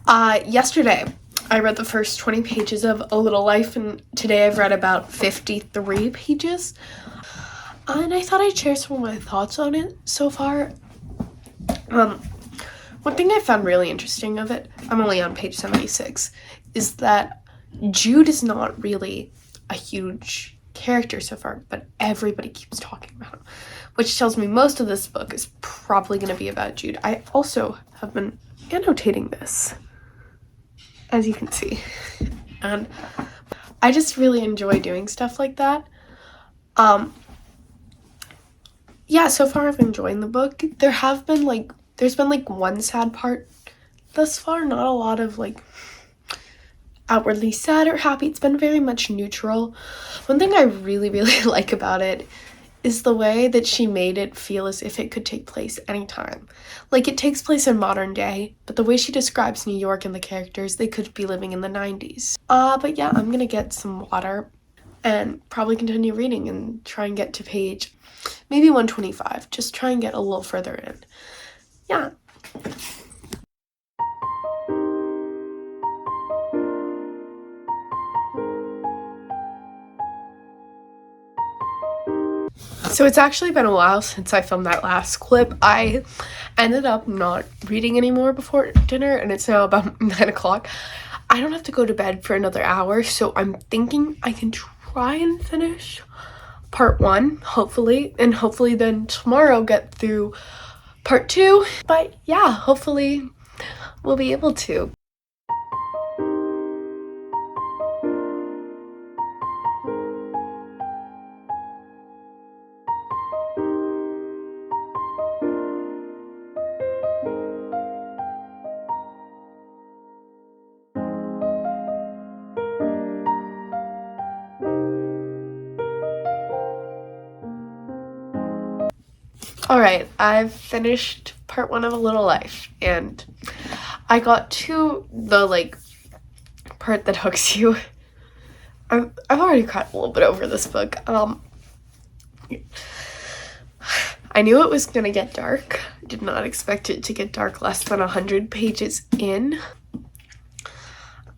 Yesterday I read the first 20 pages of A Little Life, and today I've read about 53 pages. And I thought I'd share some of my thoughts on it so far. One thing I found really interesting of it, I'm only on page 76, is that Jude is not really a huge character so far, but everybody keeps talking about him, which tells me most of this book is probably going to be about Jude. I also have been annotating this, as you can see, and I just really enjoy doing stuff like that. Yeah, so far I've enjoyed the book. There's been one sad part thus far, not a lot of outwardly sad or happy. It's been very much neutral. One thing I really like about it is the way that she made it feel as if it could take place anytime. It takes place in modern day, but the way she describes New York and the characters, they could be living in the 90s. But yeah, I'm gonna get some water and probably continue reading and try and get to page maybe 125. Just try and get a little further in. Yeah. So it's actually been a while since I filmed that last clip. I ended up not reading anymore before dinner, and it's now about 9 o'clock. I don't have to go to bed for another hour, so I'm thinking I can try and finish part 1, hopefully, and hopefully then tomorrow get through part 2. But yeah, hopefully we'll be able to. Alright, I've finished part 1 of A Little Life, and I got to the, part that hooks you. I've already cried a little bit over this book. I knew it was gonna get dark. I did not expect it to get dark less than 100 pages in.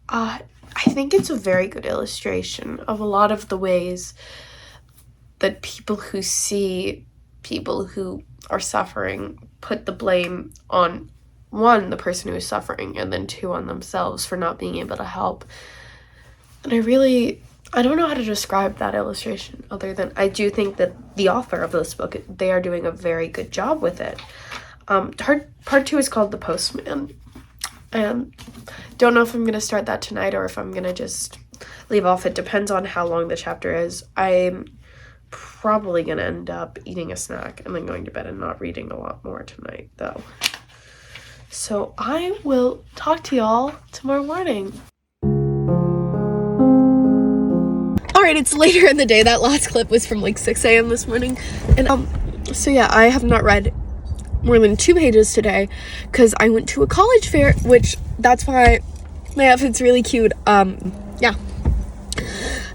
I think it's a very good illustration of a lot of the ways that people who see people who are suffering put the blame on, 1, the person who is suffering, and then 2, on themselves for not being able to help. And I don't know how to describe that illustration other than I do think that the author of this book, they are doing a very good job with it. Part 2 is called The Postman, and don't know if I'm gonna start that tonight or if I'm gonna just leave off. It depends on how long the chapter is. I'm probably gonna end up eating a snack and then going to bed and not reading a lot more tonight, though. So I will talk to y'all tomorrow morning. Alright, it's later in the day. That last clip was from 6 a.m. this morning. And so yeah, I have not read more than 2 pages today because I went to a college fair, which that's why my outfit's really cute. Yeah.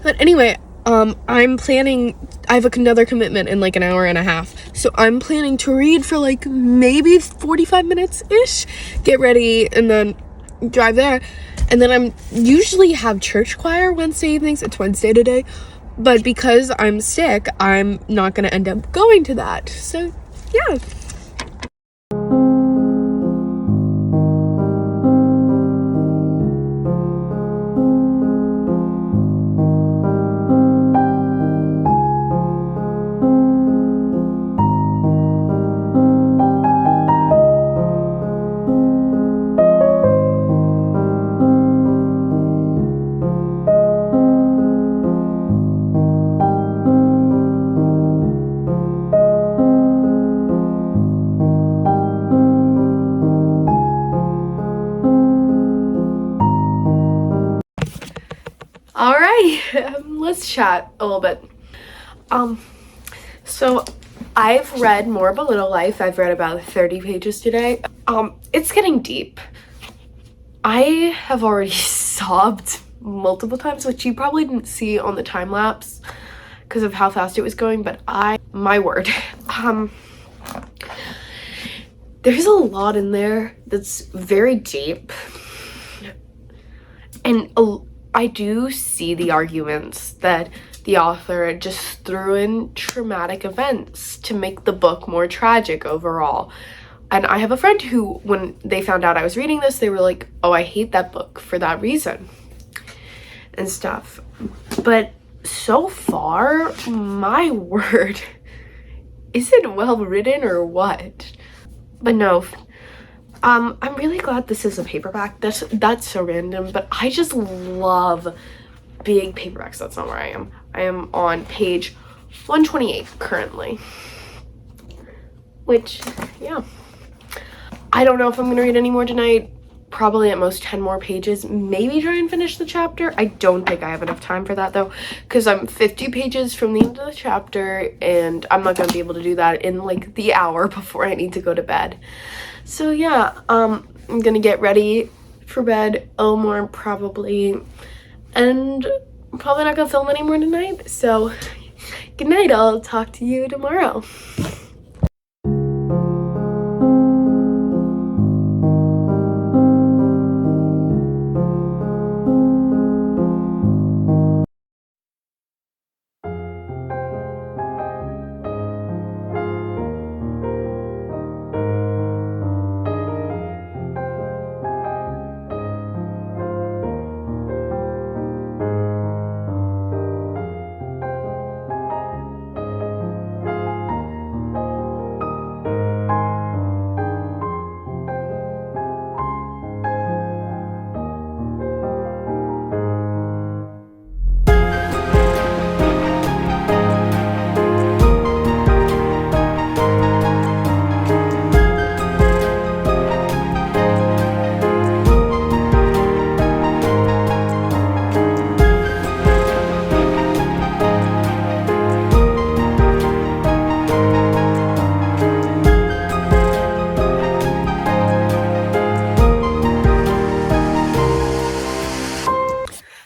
But anyway, I have another commitment in an hour and a half, so I'm planning to read for maybe 45 minutes-ish, get ready, and then drive there. And then I'm usually have church choir Wednesday evenings. It's Wednesday today, but because I'm sick, I'm not gonna end up going to that. So yeah. Let's chat a little bit. So I've read more of A Little Life. I've read about 30 pages today. It's getting deep. I have already sobbed multiple times, which you probably didn't see on the time lapse because of how fast it was going, but my word. There's a lot in there that's very deep. And I do see the arguments that the author just threw in traumatic events to make the book more tragic overall. And I have a friend who, when they found out I was reading this, they were like, oh, I hate that book for that reason and stuff. But so far, my word, is it well written or what? But no, I'm really glad this is a paperback. That's so random, but I just love big paperbacks. That's not where I am. I am on page 128 currently, which, yeah. I don't know if I'm gonna read any more tonight. Probably at most 10 more pages. Maybe try and finish the chapter. I don't think I have enough time for that though, because I'm 50 pages from the end of the chapter and I'm not gonna be able to do that in like the hour before I need to go to bed. So yeah, I'm gonna get ready for bed, more probably, and I'm probably not gonna film anymore tonight. So good night, I'll talk to you tomorrow.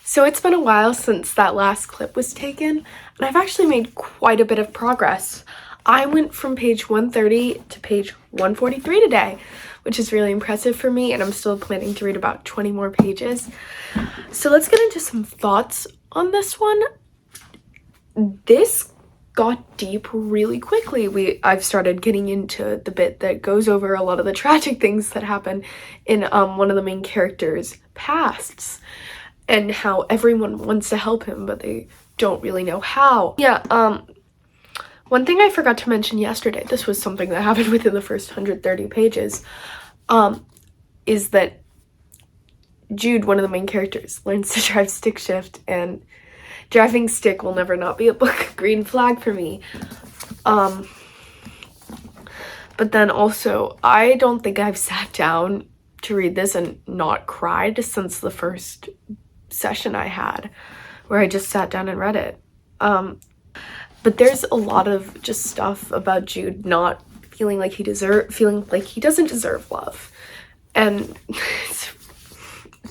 So it's been a while since that last clip was taken, and I've actually made quite a bit of progress. I went from page 130 to page 143 today, which is really impressive for me, and I'm still planning to read about 20 more pages. So let's get into some thoughts on this one. This got deep really quickly. I've started getting into the bit that goes over a lot of the tragic things that happen in one of the main characters' pasts, and how everyone wants to help him, but they don't really know how. Yeah, one thing I forgot to mention yesterday, this was something that happened within the first 130 pages, is that Jude, one of the main characters, learns to drive stick shift, and driving stick will never not be a book green flag for me. But then also, I don't think I've sat down to read this and not cried since the first session I had, where I just sat down and read it. But there's a lot of just stuff about Jude not feeling like he doesn't deserve love, and it's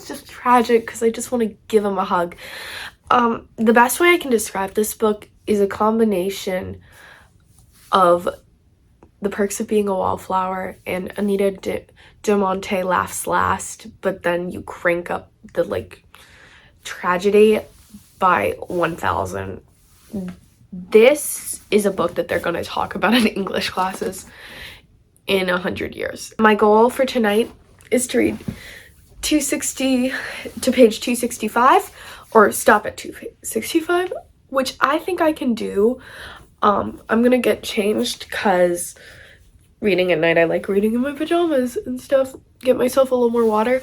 just tragic because I just want to give him a hug. The best way I can describe this book is a combination of The Perks of Being a Wallflower and Anita de Monte Laughs Last, but then you crank up the tragedy by 1,000. This is a book that they're going to talk about in English classes in 100 years. My goal for tonight is to read 260 to page 265, or stop at 265, which I think I can do. I'm gonna get changed because reading at night, I like reading in my pajamas and stuff, get myself a little more water.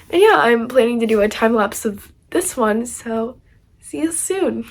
And yeah, I'm planning to do a time lapse of this one, so see you soon.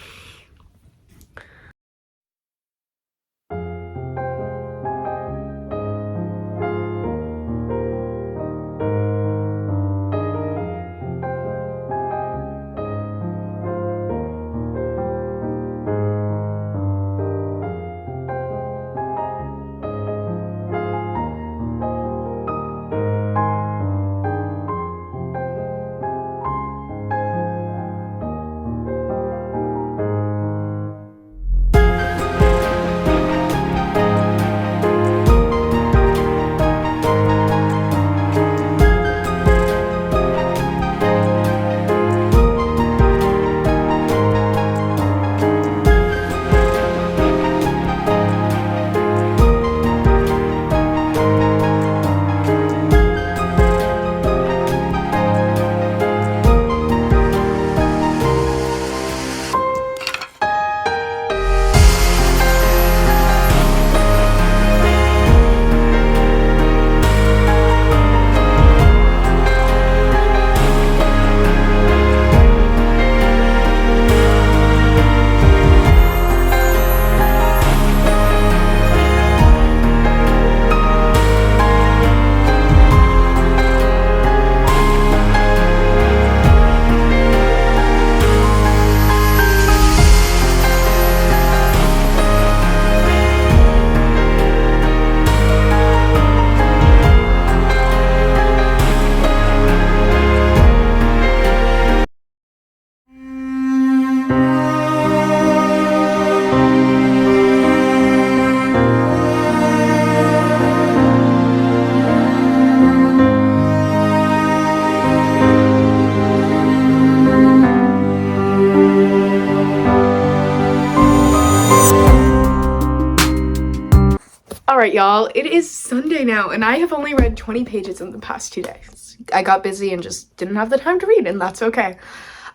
Alright, y'all, it is Sunday now, and I have only read 20 pages in the past 2 days. I got busy and just didn't have the time to read, and that's okay.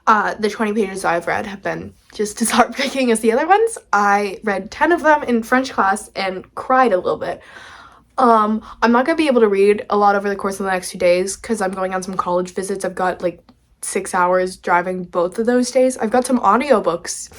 The 20 pages I've read have been just as heartbreaking as the other ones. I read 10 of them in French class and cried a little bit. I'm not gonna be able to read a lot over the course of the next 2 days because I'm going on some college visits. I've got like 6 hours driving both of those days. I've got some audiobooks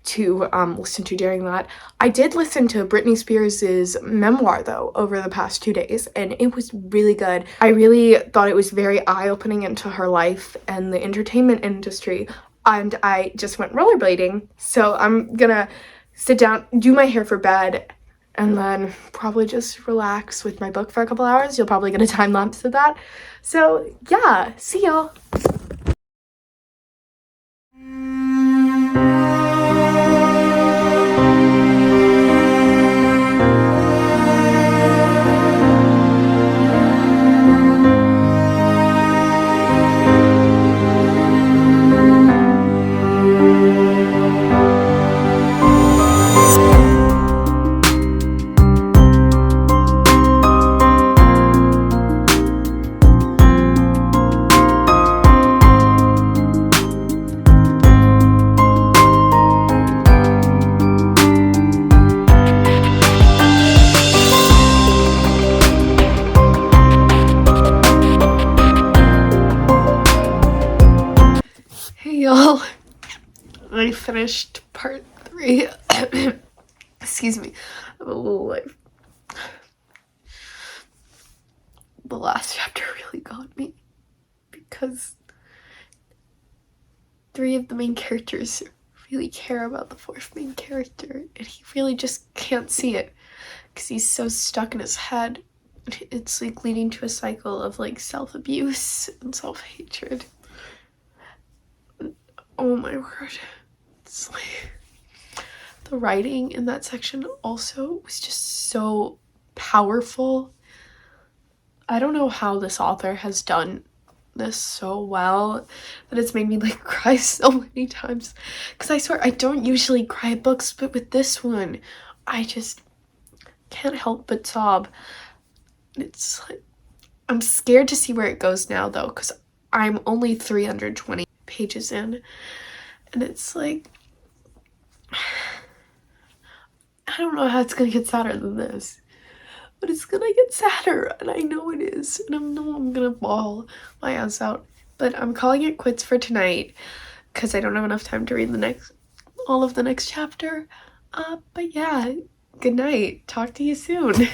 to listen to during that. I did listen to Britney Spears' memoir though over the past 2 days, and it was really good. I really thought it was very eye-opening into her life and the entertainment industry, and I just went rollerblading, so I'm gonna sit down, do my hair for bed, and then probably just relax with my book for a couple hours. You'll probably get a time lapse of that. So yeah, see y'all. Hey y'all, I finished part 3. Excuse me, I'm a little like, the last chapter really got me because 3 of the main characters really care about the 4th main character, and he really just can't see it because he's so stuck in his head. It's like leading to a cycle of like self-abuse and self-hatred. Oh my word. It's like the writing in that section also was just so powerful. I don't know how this author has done this so well that it's made me like cry so many times, because I swear I don't usually cry at books, but with this one I just can't help but sob. It's like, I'm scared to see where it goes now though, because I'm only 320 pages in, and it's like, I don't know how it's gonna get sadder than this, but it's gonna get sadder, and I know it is, and I know I'm gonna bawl my ass out. But I'm calling it quits for tonight because I don't have enough time to read all of the next chapter. But yeah, good night. Talk to you soon.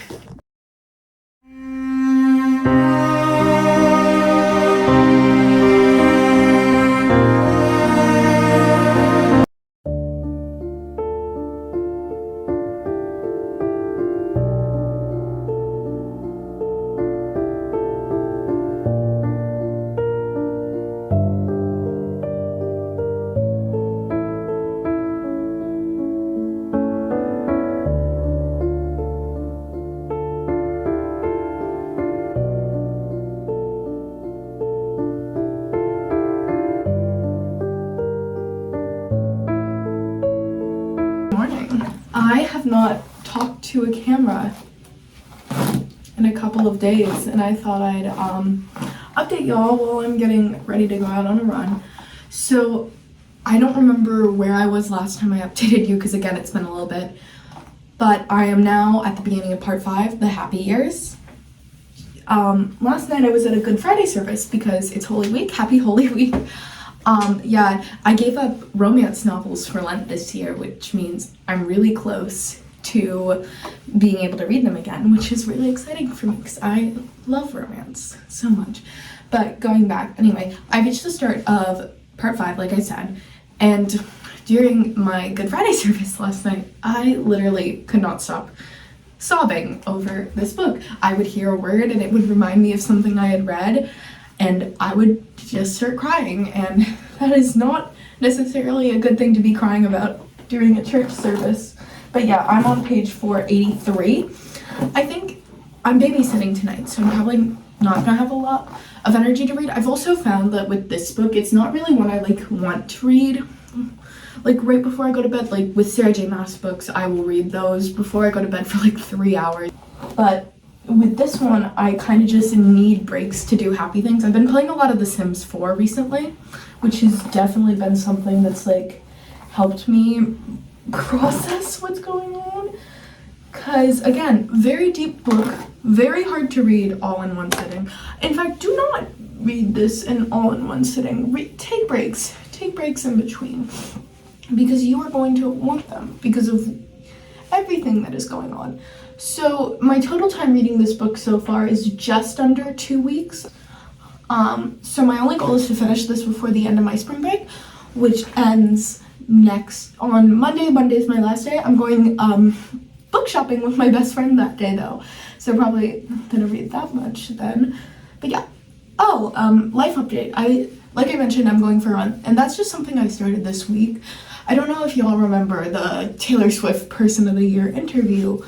I have not talked to a camera in a couple of days, and I thought I'd update y'all while I'm getting ready to go out on a run. So I don't remember where I was last time I updated you, because again it's been a little bit, but I am now at the beginning of part 5, the happy years. Last night I was at a Good Friday service because it's Holy Week. Happy Holy Week. Yeah, I gave up romance novels for Lent this year, which means I'm really close to being able to read them again, which is really exciting for me because I love romance so much. But going back, anyway, I reached the start of part 5, like I said, and during my Good Friday service last night, I literally could not stop sobbing over this book. I would hear a word and it would remind me of something I had read, and I would just start crying, and that is not necessarily a good thing to be crying about during a church service. But yeah, I'm on page 483. I think I'm babysitting tonight, so I'm probably not gonna have a lot of energy to read. I've also found that with this book, it's not really one I like want to read like right before I go to bed. Like with Sarah J Maas books, I will read those before I go to bed for like 3 hours. But with this one, I kind of just need breaks to do happy things. I've been playing a lot of The Sims 4 recently, which has definitely been something that's like helped me process what's going on. Because again, very deep book, very hard to read all in one sitting. In fact, do not read this in all in one sitting. Take breaks in between, because you are going to want them because of everything that is going on. So my total time reading this book so far is just under 2 weeks. So my only goal is to finish this before the end of my spring break, which ends next on Monday. Monday is my last day. I'm going book shopping with my best friend that day though, so probably not gonna read that much then. But yeah. Oh, life update. Like I mentioned, I'm going for a run, and that's just something I started this week. I don't know if y'all remember the Taylor Swift Person of the Year interview,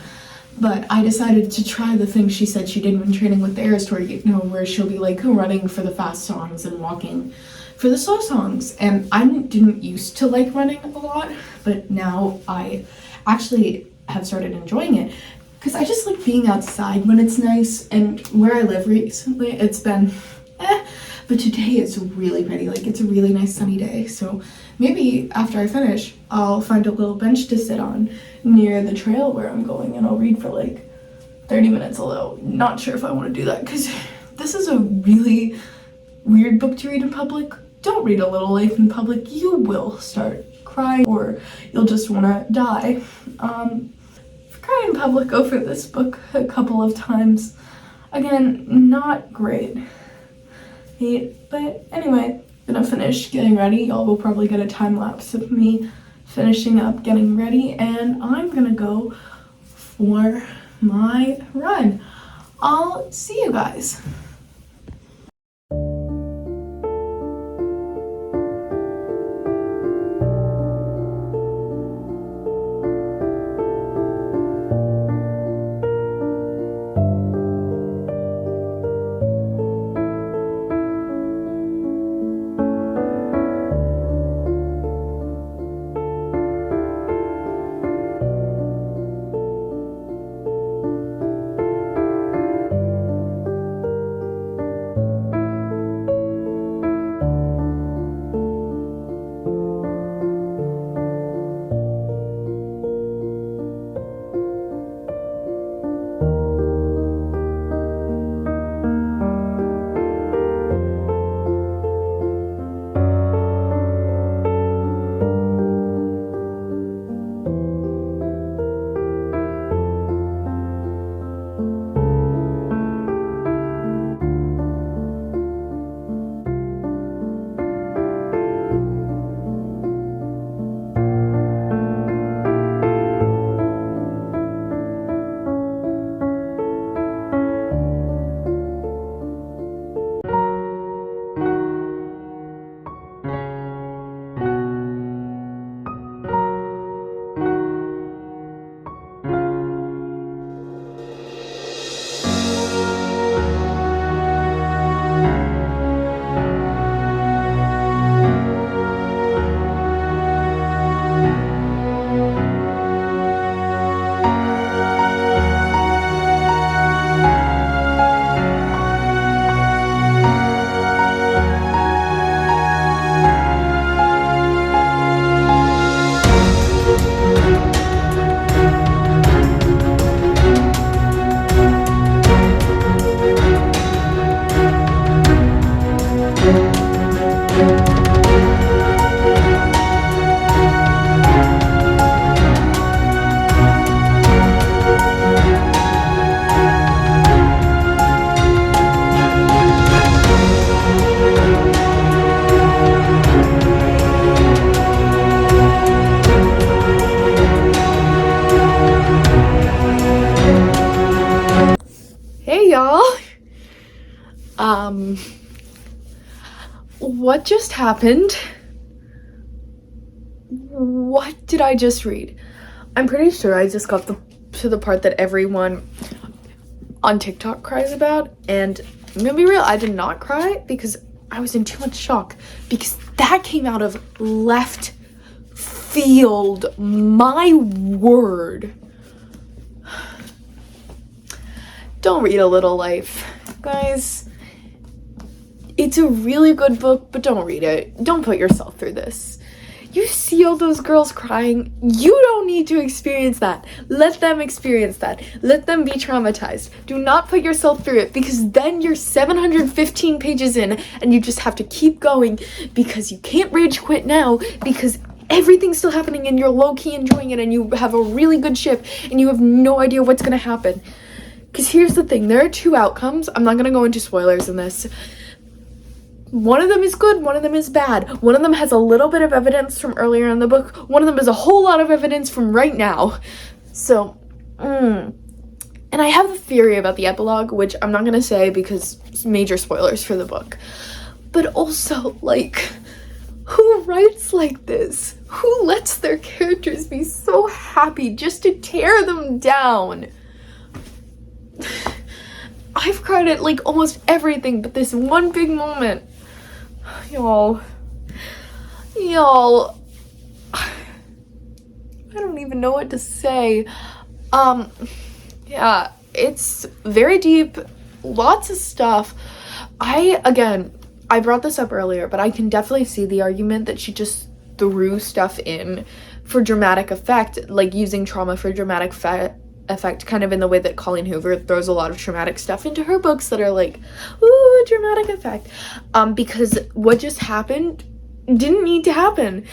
but I decided to try the thing she said she did when training with the Eras Tour, you know, where she'll be like running for the fast songs and walking for the slow songs. And I didn't used to like running a lot, but now I actually have started enjoying it because I just like being outside when it's nice. And where I live recently, it's been but today it's really pretty. Like, it's a really nice sunny day, so maybe after I finish I'll find a little bench to sit on near the trail where I'm going, and I'll read for like 30 minutes, although not sure if I want to do that because this is a really weird book to read in public. Don't read A Little Life in public. You will start crying or you'll just want to die. I've cried in public over this book a couple of times. Again, not great. But anyway, gonna finish getting ready. Y'all will probably get a time lapse of me finishing up getting ready, and I'm gonna go for my run. I'll see you guys. What just happened? What did I just read? I'm pretty sure I just got to the part that everyone on TikTok cries about, and I'm gonna be real, I did not cry because I was in too much shock, because that came out of left field. My word. don't read A Little Life. Guys, it's a really good book, but don't read it. Don't put yourself through this. You see all those girls crying. You don't need to experience that. Let them experience that. Let them be traumatized. Do not put yourself through it, because then you're 715 pages in and you just have to keep going because you can't rage quit now because everything's still happening and you're low-key enjoying it and you have a really good ship and you have no idea what's going to happen. Because here's the thing. There are two outcomes. I'm not going to go into spoilers in this. One of them is good, one of them is bad. One of them has a little bit of evidence from earlier in the book. One of them is a whole lot of evidence from right now. So, and I have a theory about the epilogue, which I'm not going to say because it's major spoilers for the book. But also, like, who writes like this? Who lets their characters be so happy just to tear them down? I've cried at, like, almost everything, but this one big moment. Y'all, I don't even know what to say. Yeah, it's very deep, lots of stuff. I brought this up earlier, but I can definitely see the argument that she just threw stuff in for dramatic effect, like using trauma for dramatic effect, kind of in the way that Colleen Hoover throws a lot of traumatic stuff into her books that are like, ooh, dramatic effect. Because what just happened didn't need to happen.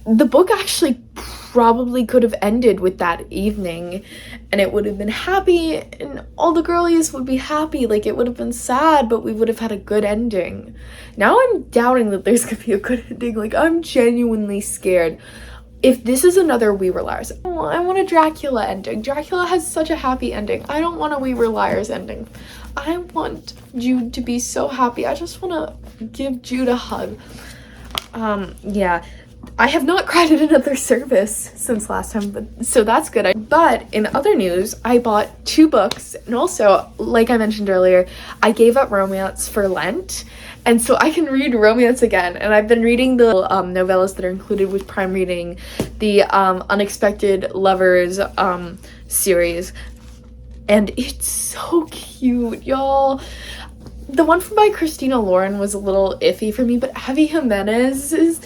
The book actually probably could have ended with that evening and it would have been happy and all the girlies would be happy. Like, it would have been sad, but we would have had a good ending. Now I'm doubting that there's gonna be a good ending. Like, I'm genuinely scared. If this is another We Were Liars, I want a Dracula ending. Dracula has such a happy ending. I don't want a We Were Liars ending. I want Jude to be so happy. I just want to give Jude a hug. Yeah. I have not cried at another service since last time, so that's good. But in other news, I bought 2 books, and also, like I mentioned earlier, I gave up romance for Lent, and so I can read romance again. And I've been reading the novellas that are included with Prime Reading, the Unexpected Lovers series, and it's so cute, y'all. The one by Christina Lauren was a little iffy for me, but Abby Jimenez is...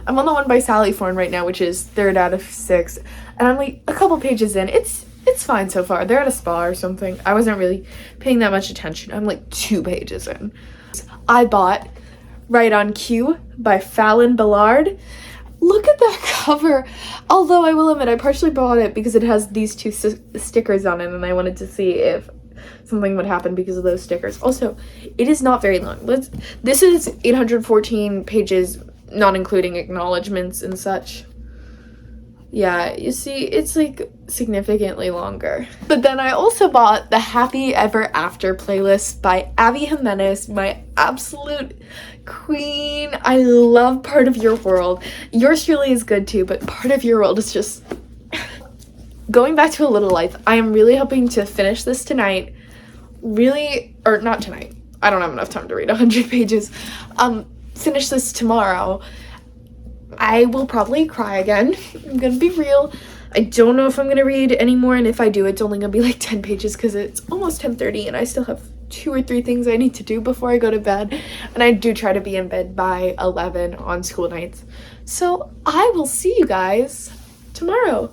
I'm on the one by Sally Thorne right now, which is 3rd out of 6, and I'm like a couple pages in. It's fine so far. They're at a spa or something. I wasn't really paying that much attention. I'm like 2 pages in. I bought Right on Cue by Fallon Ballard. Look at that cover. Although I will admit, I partially bought it because it has these 2 stickers on it, and I wanted to see if something would happen because of those stickers. Also, it is not very long. This is 814 pages, not including acknowledgements and such. Yeah, you see, it's like significantly longer. But then I also bought the Happy Ever After playlist by Abby Jimenez, my absolute queen. I love Part of Your World. Yours truly is good too, but Part of Your World is just... Going back to A Little Life, I am really hoping to finish this tonight. Really, or not tonight. I don't have enough time to read 100 pages. Finish this tomorrow. I will probably cry again. I'm gonna be real. I don't know if I'm gonna read anymore, and if I do, it's only gonna be like 10 pages because it's almost 10:30 and I still have 2 or 3 things I need to do before I go to bed. And I do try to be in bed by 11 on school nights. So I will see you guys tomorrow.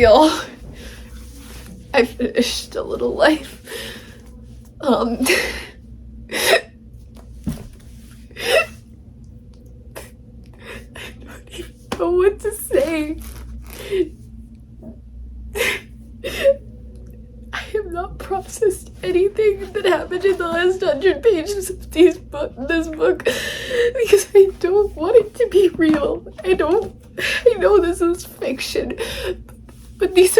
real. I finished A Little Life. I don't even know what to say. I have not processed anything that happened in the last 100 pages of this book because I don't want it to be real. I know this is fiction, but these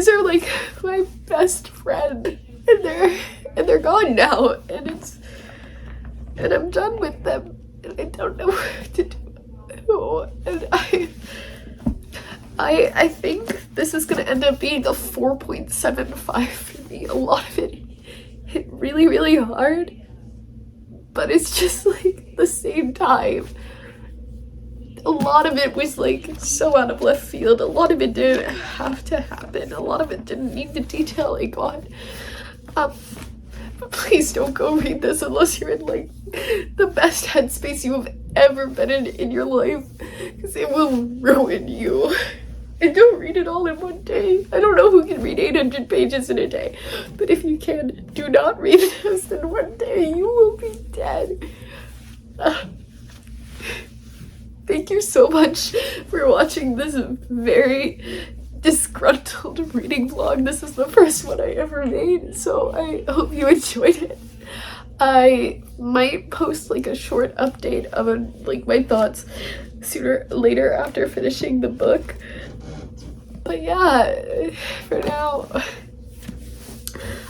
are like my best friend, and they're gone now, and I'm done with them, and I don't know what to do. And I think this is gonna end up being a 4.75 for me. A lot of it hit really, really hard, but it's just like the same time. A lot of it was like so out of left field. A lot of it didn't have to happen. A lot of it didn't need the detail I got. But please don't go read this unless you're in like the best headspace you have ever been in your life, because it will ruin you. And don't read it all in one day. I don't know who can read 800 pages in a day, but if you can, do not read this in one day. You will be dead. Thank you so much for watching this very disgruntled reading vlog. This is the first one I ever made, so I hope you enjoyed it. I might post like a short update of like my thoughts later after finishing the book. But yeah, for now,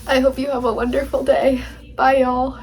I hope you have a wonderful day. Bye, y'all.